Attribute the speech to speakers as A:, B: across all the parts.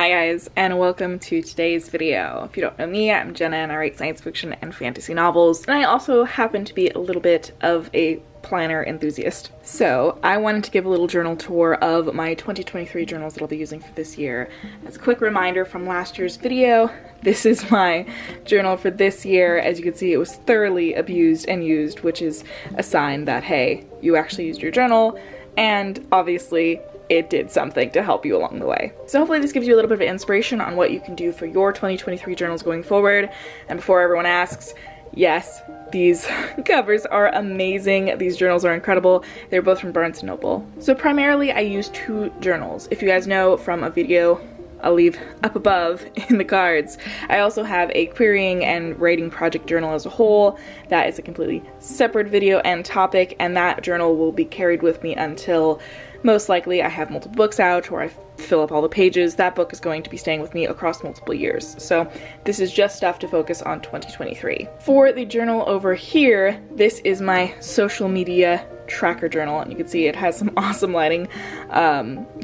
A: Hi guys, and welcome to today's video. If you don't know me, I'm Jenna and I write science fiction and fantasy novels, and I also happen to be a little bit of a planner enthusiast. So I wanted to give a little journal tour of my 2023 journals that I'll be using for this year. As a quick reminder from last year's video, this is my journal for this year. As you can see, it was thoroughly abused and used, which is a sign that, hey, you actually used your journal, and obviously it did something to help you along the way. So hopefully this gives you a little bit of inspiration on what you can do for your 2023 journals going forward. And before everyone asks, yes, these covers are amazing. These journals are incredible. They're both from Barnes & Noble. So primarily I use two journals. If you guys know from a video I'll leave up above in the cards, I also have a querying and writing project journal as a whole. That is a completely separate video and topic, and that journal will be carried with me until most likely I have multiple books out or I fill up all the pages. That book is going to be staying with me across multiple years. So this is just stuff to focus on 2023. For the journal over here, this is my social media tracker journal, and you can see it has some awesome lighting,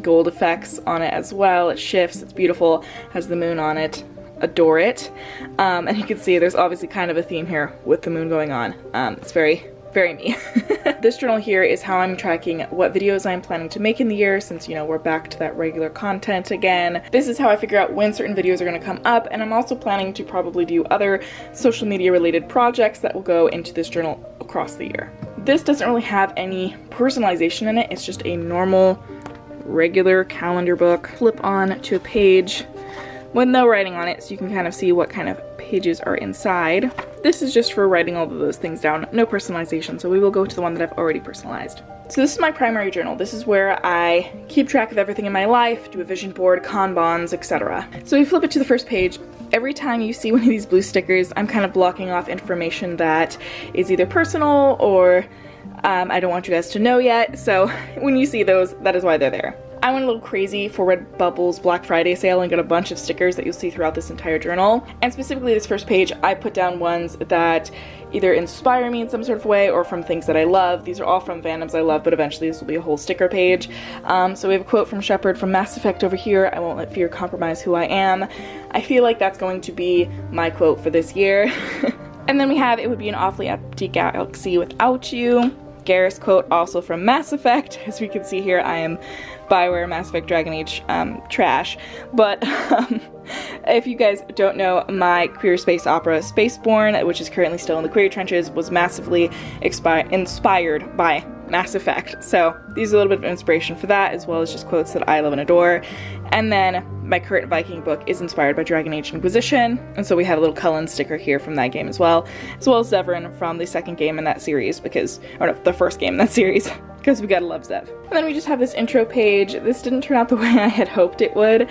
A: gold effects on it as well. It shifts, it's beautiful, has the moon on it. Adore it. And you can see there's obviously kind of a theme here with the moon going on. It's very me. This journal here is how I'm tracking what videos I'm planning to make in the year, since, you know, we're back to that regular content again. This is how I figure out when certain videos are going to come up, and I'm also planning to probably do other social media related projects that will go into this journal across the year. This doesn't really have any personalization in it. It's just a normal, regular calendar book. Flip on to a page with no writing on it, so you can kind of see what kind of pages are inside. This is just for writing all of those things down, no personalization, so we will go to the one that I've already personalized. So this is my primary journal. This is where I keep track of everything in my life, do a vision board, Kanbans, etc. So we flip it to the first page. Every time you see one of these blue stickers, I'm kind of blocking off information that is either personal or I don't want you guys to know yet, so when you see those, that is why they're there. I went a little crazy for Redbubble's Black Friday sale and got a bunch of stickers that you'll see throughout this entire journal. And specifically this first page, I put down ones that either inspire me in some sort of way or from things that I love. These are all from fandoms I love, but eventually this will be a whole sticker page. So we have a quote from Shepard from Mass Effect over here. I won't let fear compromise who I am. I feel like that's going to be my quote for this year. And then we have, it would be an awfully empty galaxy without you. Garrus quote also from Mass Effect. As we can see here, I am Bioware, Mass Effect, Dragon Age trash. But if you guys don't know, my queer space opera Spaceborne, which is currently still in the queer trenches, was massively inspired by Mass Effect. So these are a little bit of inspiration for that, as well as just quotes that I love and adore. And then my current Viking book is inspired by Dragon Age Inquisition, and so we have a little Cullen sticker here from that game as well as Zevran from the second game in that series, or no, the first game in that series, because we gotta love Zev. And then we just have this intro page. This didn't turn out the way I had hoped it would,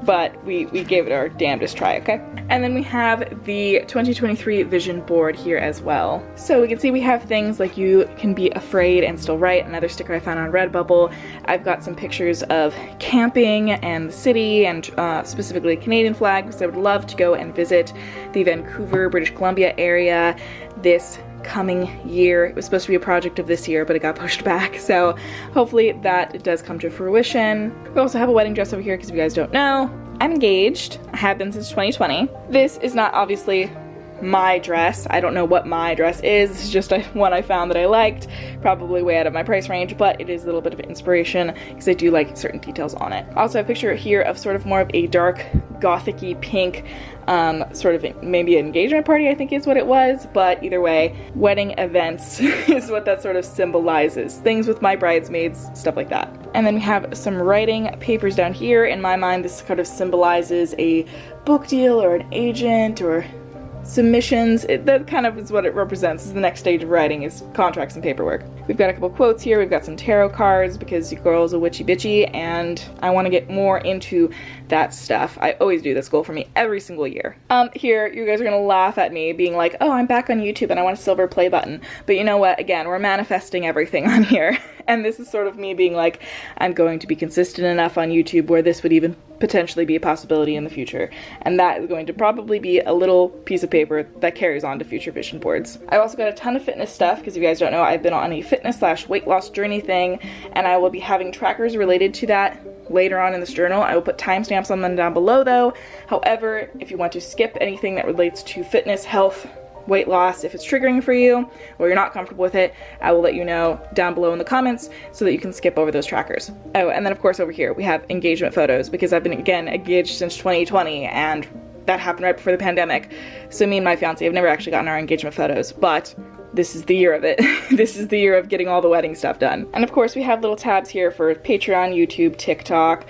A: but we gave it our damnedest try, okay? And then we have the 2023 vision board here as well. So we can see we have things like you can be afraid and still write, another sticker I found on Redbubble. I've got some pictures of camping and the city, and specifically Canadian flag, because I would love to go and visit the Vancouver, British Columbia area this coming year. It was supposed to be a project of this year, but it got pushed back, so hopefully that does come to fruition. We also have a wedding dress over here, because if you guys don't know, I'm engaged. I have been since 2020. This is not obviously my dress. I don't know what my dress is. It's just one I found that I liked, probably way out of my price range, but it is a little bit of inspiration because I do like certain details on it. Also, I have a picture here of sort of more of a dark gothic-y pink, sort of maybe an engagement party, I think is what it was, but either way, wedding events is what that sort of symbolizes. Things with my bridesmaids, stuff like that. And then we have some writing papers down here. In my mind, this kind of symbolizes a book deal or an agent or submissions. That kind of is what it represents, is the next stage of writing, is contracts and paperwork. We've got a couple quotes here. We've got some tarot cards because your girl's a witchy bitchy and I want to get more into that stuff. I always do. That's a goal for me every single year. Here, you guys are gonna laugh at me being like, oh, I'm back on YouTube and I want a silver play button. But you know what? Again, we're manifesting everything on here. And this is sort of me being like, I'm going to be consistent enough on YouTube where this would even potentially be a possibility in the future. And that is going to probably be a little piece of paper that carries on to future vision boards. I've also got a ton of fitness stuff, because if you guys don't know, I've been on a fitness / weight loss journey thing, and I will be having trackers related to that later on in this journal. I will put timestamps on them down below though. However, if you want to skip anything that relates to fitness, health, weight loss, if it's triggering for you or you're not comfortable with it, I will let you know down below in the comments so that you can skip over those trackers. Oh, and then of course over here we have engagement photos, because I've been, again, engaged since 2020, and that happened right before the pandemic. So me and my fiance have never actually gotten our engagement photos, but this is the year of it. This is the year of getting all the wedding stuff done. And of course we have little tabs here for Patreon, YouTube, TikTok,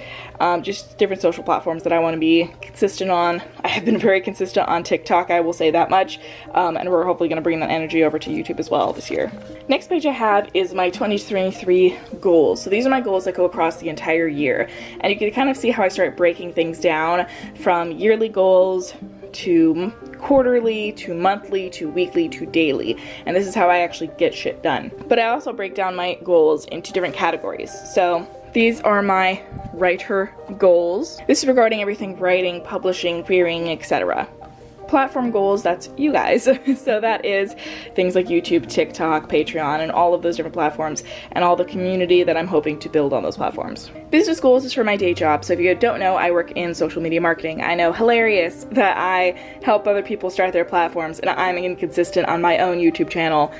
A: just different social platforms that I want to be consistent on. I have been very consistent on TikTok, I will say that much, and we're hopefully going to bring that energy over to YouTube as well this year. Next page I have is my 2023 goals. So these are my goals that go across the entire year, and you can kind of see how I start breaking things down from yearly goals to quarterly, to monthly, to weekly, to daily. And this is how I actually get shit done. But I also break down my goals into different categories. So these are my writer goals. This is regarding everything writing, publishing, querying, etc. Platform goals, that's you guys. So that is things like YouTube, TikTok, Patreon, and all of those different platforms, and all the community that I'm hoping to build on those platforms. Business goals is for my day job. So if you don't know, I work in social media marketing. I know, hilarious, that I help other people start their platforms, and I'm inconsistent on my own YouTube channel.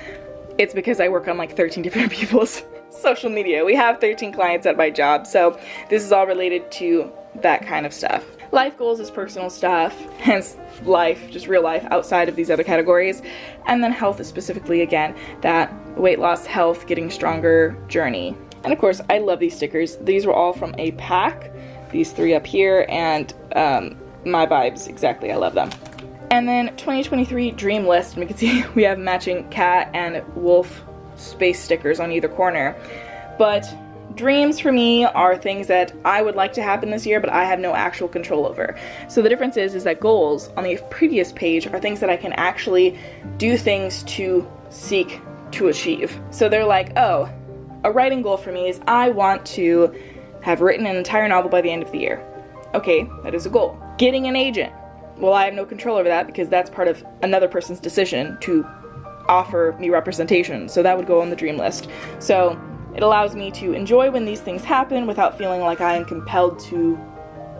A: It's because I work on like 13 different people's social media. We have 13 clients at my job, so this is all related to that kind of stuff. Life goals is personal stuff, hence life, just real life outside of these other categories. And then health is specifically, again, that weight loss, health, getting stronger journey. And of course, I love these stickers. These were all from a pack, these 3 up here, and my vibes, exactly, I love them. And then 2023 dream list, and we can see we have matching cat and wolf space stickers on either corner. But dreams for me are things that I would like to happen this year, but I have no actual control over. So the difference is that goals on the previous page are things that I can actually do things to seek to achieve. So they're like, oh, a writing goal for me is I want to have written an entire novel by the end of the year. Okay, that is a goal. Getting an agent. Well, I have no control over that because that's part of another person's decision to offer me representation. So that would go on the dream list. So it allows me to enjoy when these things happen without feeling like I am compelled to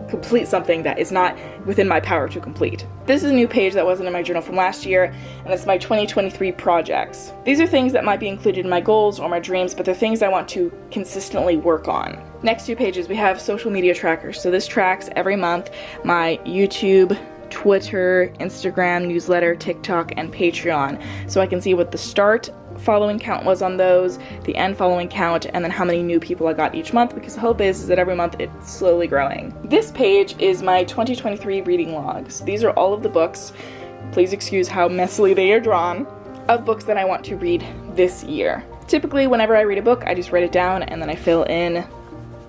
A: complete something that is not within my power to complete. This is a new page that wasn't in my journal from last year, and it's my 2023 projects. These are things that might be included in my goals or my dreams, but they're things I want to consistently work on. Next 2 pages, we have social media trackers. So this tracks every month my YouTube, Twitter, Instagram, newsletter, TikTok, and Patreon. So I can see what the start following count was on those, the end following count, and then how many new people I got each month, because the hope is that every month it's slowly growing. This page is my 2023 reading logs. These are all of the books, please excuse how messily they are drawn, of books that I want to read this year. Typically, whenever I read a book, I just write it down and then I fill in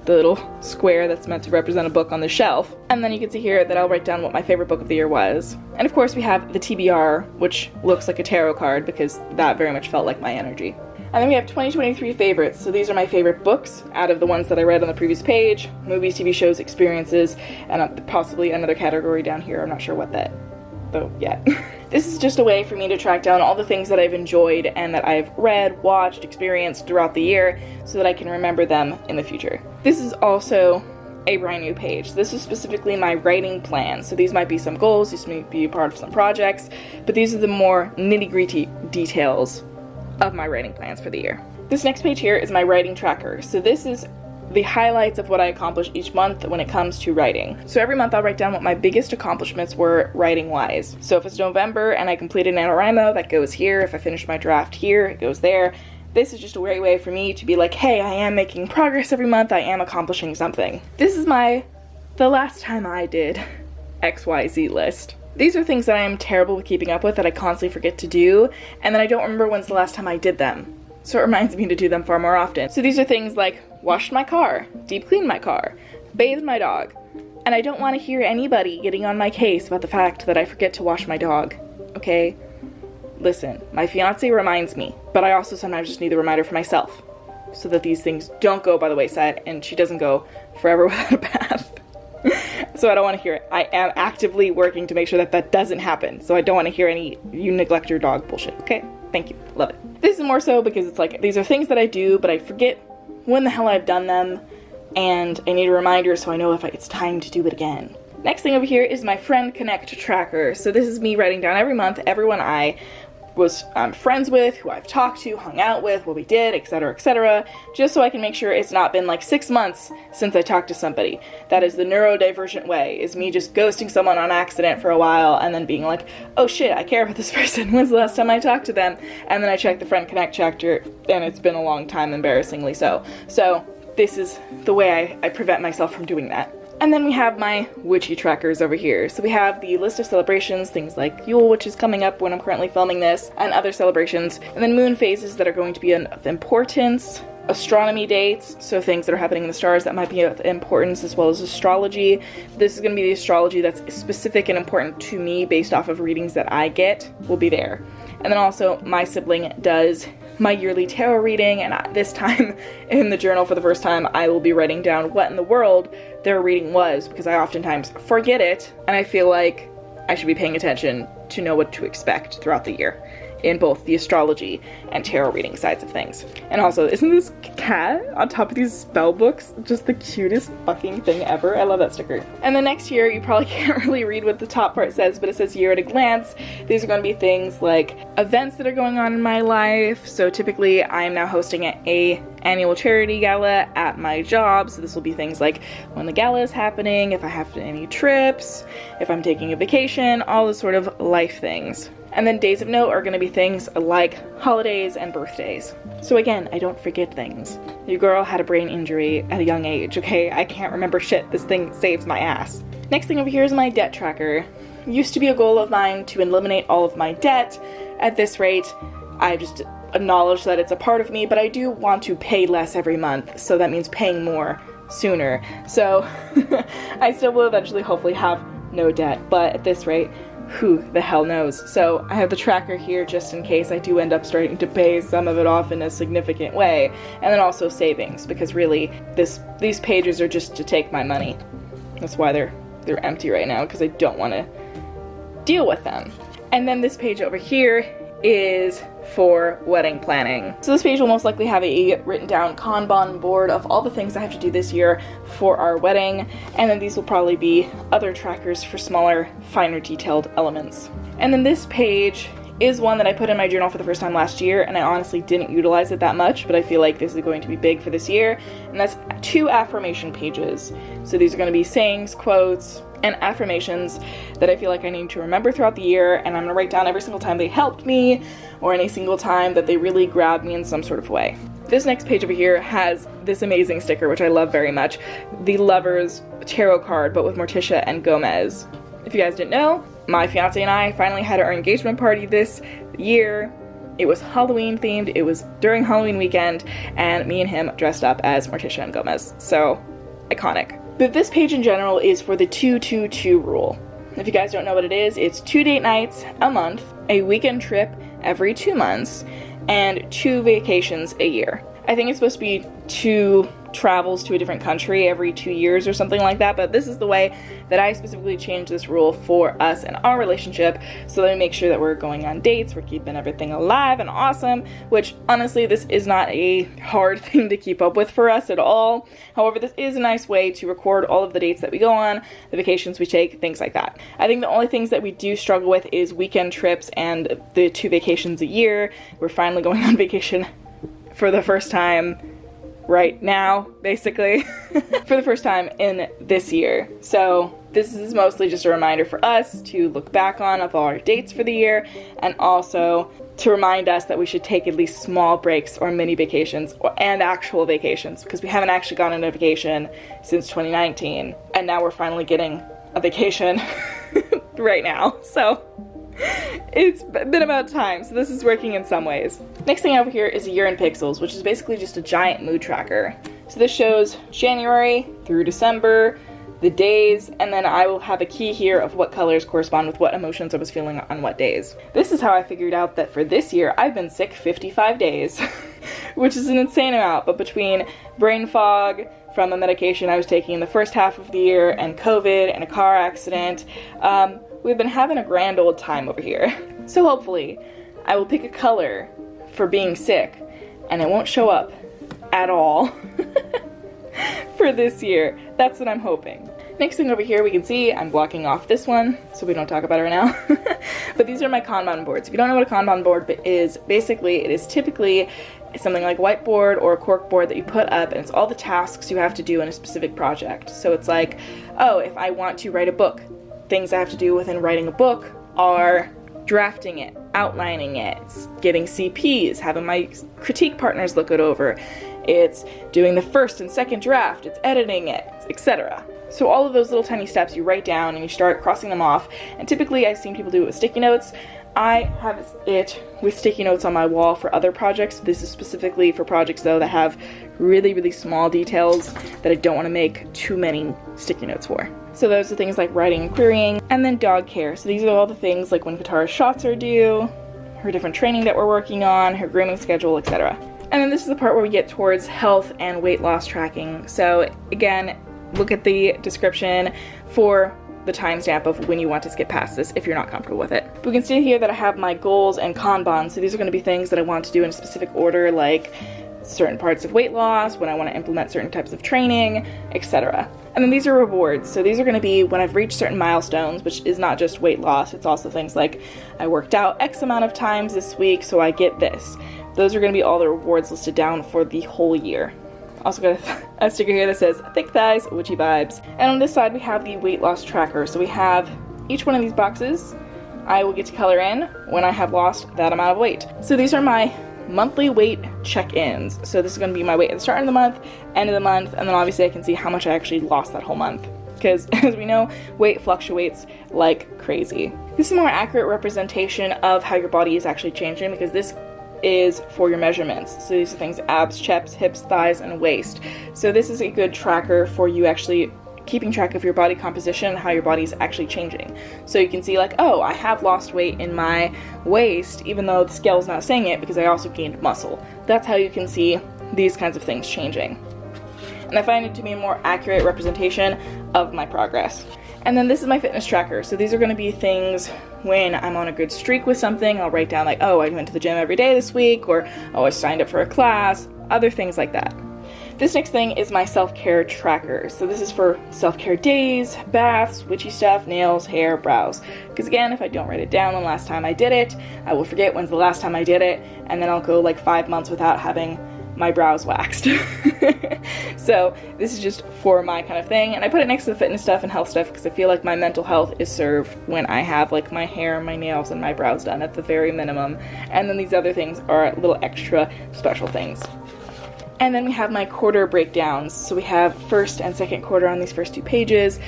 A: the little square that's meant to represent a book on the shelf. And then you can see here that I'll write down what my favorite book of the year was. And of course we have the TBR, which looks like a tarot card because that very much felt like my energy. And then we have 2023 favorites. So these are my favorite books out of the ones that I read on the previous page, movies, TV shows, experiences, and possibly another category down here. I'm not sure what that, though, yet. This is just a way for me to track down all the things that I've enjoyed and that I've read, watched, experienced throughout the year so that I can remember them in the future. This is also a brand new page. This is specifically my writing plan. So these might be some goals, these may be a part of some projects, but these are the more nitty-gritty details of my writing plans for the year. This next page here is my writing tracker. So this is the highlights of what I accomplish each month when it comes to writing. So every month I'll write down what my biggest accomplishments were writing-wise. So if it's November and I completed NaNoWriMo, that goes here. If I finish my draft here, it goes there. This is just a great way for me to be like, hey, I am making progress every month, I am accomplishing something. This is the last time I did XYZ list. These are things that I am terrible with keeping up with, that I constantly forget to do, and then I don't remember when's the last time I did them. So it reminds me to do them far more often. So these are things like washed my car, deep cleaned my car, bathed my dog. And I don't want to hear anybody getting on my case about the fact that I forget to wash my dog, okay? Listen, my fiance reminds me, but I also sometimes just need the reminder for myself. so that these things don't go by the wayside and she doesn't go forever without a bath. So I don't want to hear it. I am actively working to make sure that that doesn't happen. So I don't want to hear any "you neglect your dog" bullshit. Okay? Thank you. Love it. This is more so because it's like, these are things that I do, but I forget when the hell I've done them, and I need a reminder so I know if it's time to do it again. Next thing over here is my Friend Connect tracker. So this is me writing down every month everyone I was friends with, who I've talked to, hung out with, what we did, etc., just so I can make sure it's not been like 6 months since I talked to somebody. That is the neurodivergent way, is me just ghosting someone on accident for a while and then being like, oh shit, I care about this person, when's the last time I talked to them? And then I check the Friend Connect chapter and it's been a long time, embarrassingly so. So this is the way I prevent myself from doing that. And then we have my witchy trackers over here. So we have the list of celebrations, things like Yule, which is coming up when I'm currently filming this, and other celebrations. And then moon phases that are going to be of importance, astronomy dates, so things that are happening in the stars that might be of importance, as well as astrology. This is going to be the astrology that's specific and important to me based off of readings that I get, will be there. And then also my sibling does my yearly tarot reading, and this time in the journal for the first time I will be writing down what in the world their reading was, because I oftentimes forget it and I feel like I should be paying attention to know what to expect throughout the year in both the astrology and tarot reading sides of things. And also, isn't this cat on top of these spell books just the cutest fucking thing ever? I love that sticker. And the next year, you probably can't really read what the top part says, but it says year at a glance. These are going to be things like events that are going on in my life. So typically, I am now hosting a annual charity gala at my job. So this will be things like when the gala is happening, if I have any trips, if I'm taking a vacation, all the sort of life things. And then days of note are going to be things like holidays and birthdays. So again, I don't forget things. Your girl had a brain injury at a young age, okay? I can't remember shit. This thing saves my ass. Next thing over here is my debt tracker. It used to be a goal of mine to eliminate all of my debt. At this rate, I just acknowledge that it's a part of me, but I do want to pay less every month, so that means paying more sooner. So I still will eventually hopefully have no debt, but at this rate, who the hell knows. So I have the tracker here just in case I do end up starting to pay some of it off in a significant way. And then also savings, because really these pages are just to take my money. That's why they're empty right now, because I don't want to deal with them. And then this page over here is for wedding planning. So this page will most likely have a written down Kanban board of all the things I have to do this year for our wedding, and then these will probably be other trackers for smaller, finer detailed elements. And then this page is one that I put in my journal for the first time last year, and I honestly didn't utilize it that much, but I feel like this is going to be big for this year, and that's 2 affirmation pages. So these are going to be sayings, quotes, and affirmations that I feel like I need to remember throughout the year, and I'm going to write down every single time they helped me, or any single time that they really grabbed me in some sort of way. This next page over here has this amazing sticker, which I love very much, the Lovers Tarot card, but with Morticia and Gomez. If you guys didn't know, my fiance and I finally had our engagement party this year. It was Halloween themed, it was during Halloween weekend, and me and him dressed up as Morticia and Gomez. So, iconic. But this page in general is for the 2-2-2 rule. If you guys don't know what it is, it's 2 date nights a month, a weekend trip every 2 months, and 2 vacations a year. I think it's supposed to be 2 travels to a different country every 2 years or something like that, but this is the way that I specifically changed this rule for us and our relationship, so that we make sure that we're going on dates, we're keeping everything alive and awesome, which honestly this is not a hard thing to keep up with for us at all. However, this is a nice way to record all of the dates that we go on, the vacations we take, things like that. I think the only things that we do struggle with is weekend trips and the 2 vacations a year. We're finally going on vacation for the first time right now, basically, for the first time in this year. So this is mostly just a reminder for us to look back on of all our dates for the year, and also to remind us that we should take at least small breaks or mini vacations and actual vacations, because we haven't actually gone on a vacation since 2019, and now we're finally getting a vacation right now. So it's been about time, so this is working in some ways. Next thing over here is a year in pixels, which is basically just a giant mood tracker. So this shows January through December, the days, and then I will have a key here of what colors correspond with what emotions I was feeling on what days. This is how I figured out that for this year, I've been sick 55 days, which is an insane amount, but between brain fog from a medication I was taking in the first half of the year, and COVID, and a car accident, we've been having a grand old time over here. So hopefully, I will pick a color for being sick, and it won't show up at all for this year. That's what I'm hoping. Next thing over here, we can see I'm blocking off this one, so we don't talk about it right now. But these are my Kanban boards. If you don't know what a Kanban board is, basically it is typically something like a whiteboard or a cork board that you put up, and it's all the tasks you have to do in a specific project. So it's like, oh, if I want to write a book, things I have to do within writing a book are drafting it, outlining it, getting CPs, having my critique partners look it over. It's doing the first and second draft, it's editing it, etc. So all of those little tiny steps you write down and you start crossing them off. And typically I've seen people do it with sticky notes. I have it with sticky notes on my wall for other projects. This is specifically for projects though that have really, really small details that I don't want to make too many sticky notes for. So those are things like writing and querying, and then dog care. So these are all the things like when Katara's shots are due, her different training that we're working on, her grooming schedule, etc. And then this is the part where we get towards health and weight loss tracking. So again, look at the description for the timestamp of when you want to skip past this if you're not comfortable with it. We can see here that I have my goals and Kanban. So these are going to be things that I want to do in a specific order, like certain parts of weight loss, when I want to implement certain types of training, etc. And then these are rewards. So these are going to be when I've reached certain milestones, which is not just weight loss, it's also things like I worked out X amount of times this week, so I get this. Those are going to be all the rewards listed down for the whole year. Also got a sticker here that says thick thighs, witchy vibes. And on this side we have the weight loss tracker. So we have each one of these boxes I will get to color in when I have lost that amount of weight. So these are my monthly weight check-ins. So this is going to be my weight at the start of the month, end of the month, and then obviously I can see how much I actually lost that whole month. Because as we know, weight fluctuates like crazy. This is a more accurate representation of how your body is actually changing, because this is for your measurements. So these are things: abs, chest, hips, thighs, and waist. So this is a good tracker for you actually keeping track of your body composition and how your body is actually changing. So you can see like, oh, I have lost weight in my waist, even though the scale is not saying it, because I also gained muscle. That's how you can see these kinds of things changing. And I find it to be a more accurate representation of my progress. And then this is my fitness tracker. So these are going to be things when I'm on a good streak with something. I'll write down like, oh, I went to the gym every day this week, or oh, I signed up for a class, other things like that. This next thing is my self-care tracker. So this is for self-care days, baths, witchy stuff, nails, hair, brows. Because again, if I don't write it down the last time I did it, I will forget when's the last time I did it, and then I'll go like 5 months without having my brows waxed. So this is just for my kind of thing, and I put it next to the fitness stuff and health stuff because I feel like my mental health is served when I have like my hair, my nails, and my brows done at the very minimum. And then these other things are little extra special things. And then we have my quarter breakdowns. So we have first and second quarter on these first 2 pages.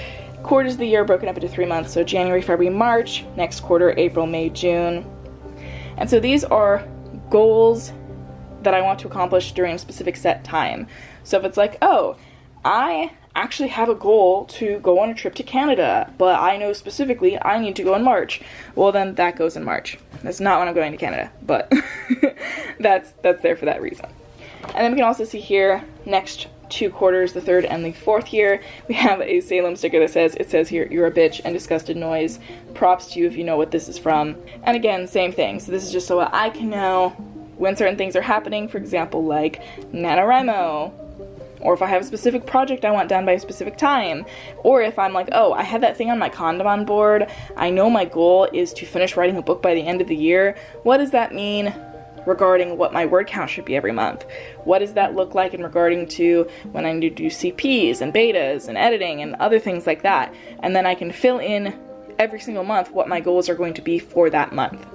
A: Quarters of the year broken up into 3 months. So January, February, March. Next quarter, April, May, June. And so these are goals that I want to accomplish during a specific set time. So if it's like, oh, I actually have a goal to go on a trip to Canada, but I know specifically I need to go in March. Well, then that goes in March. That's not when I'm going to Canada, but that's there for that reason. And then we can also see here, next 2 quarters, the 3rd and the 4th year, we have a Salem sticker that says, it says here, you're a bitch and disgusted noise. Props to you if you know what this is from. And again, same thing. So this is just so I can know when certain things are happening, for example, like NaNoWriMo, or if I have a specific project I want done by a specific time, or if I'm like, oh, I have that thing on my Kanban board, I know my goal is to finish writing a book by the end of the year. What does that mean regarding what my word count should be every month? What does that look like in regarding to when I need to do CPs and betas and editing and other things like that? And then I can fill in every single month what my goals are going to be for that month.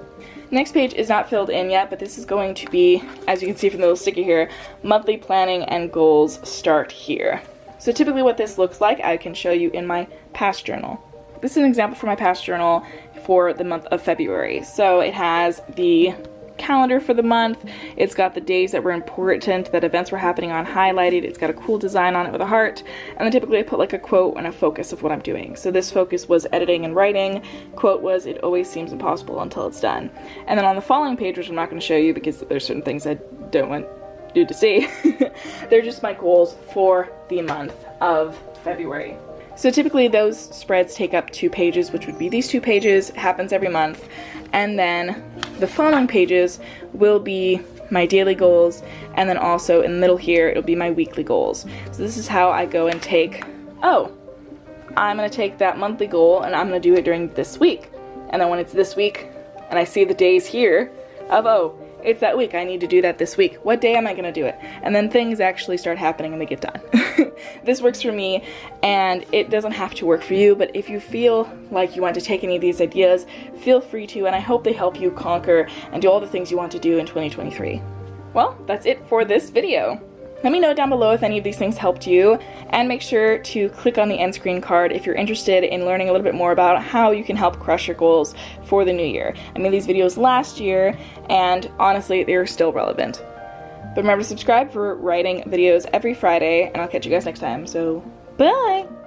A: Next page is not filled in yet, but this is going to be, as you can see from the little sticker here, monthly planning and goals start here. So typically what this looks like, I can show you in my past journal. This is an example for my past journal for the month of February. So it has the calendar for the month. It's got the days that were important, that events were happening on highlighted. It's got a cool design on it with a heart. And then typically I put like a quote and a focus of what I'm doing. So this focus was editing and writing. Quote was, "It always seems impossible until it's done." And then on the following page, which I'm not going to show you because there's certain things I don't want you to see, they're just my goals for the month of February. So typically those spreads take up 2 pages, which would be these 2 pages. It happens every month. And then the following pages will be my daily goals, and then also in the middle here it'll be my weekly goals. So this is how I go and take, oh, I'm going to take that monthly goal and I'm going to do it during this week. And then when it's this week and I see the days here of, oh, it's that week, I need to do that this week. What day am I going to do it? And then things actually start happening and they get done. This works for me, and it doesn't have to work for you, but if you feel like you want to take any of these ideas, feel free to, and I hope they help you conquer and do all the things you want to do in 2023. Well, that's it for this video. Let me know down below if any of these things helped you, and make sure to click on the end screen card if you're interested in learning a little bit more about how you can help crush your goals for the new year. I made these videos last year, and honestly, they're still relevant. But remember to subscribe for writing videos every Friday, and I'll catch you guys next time. So, bye!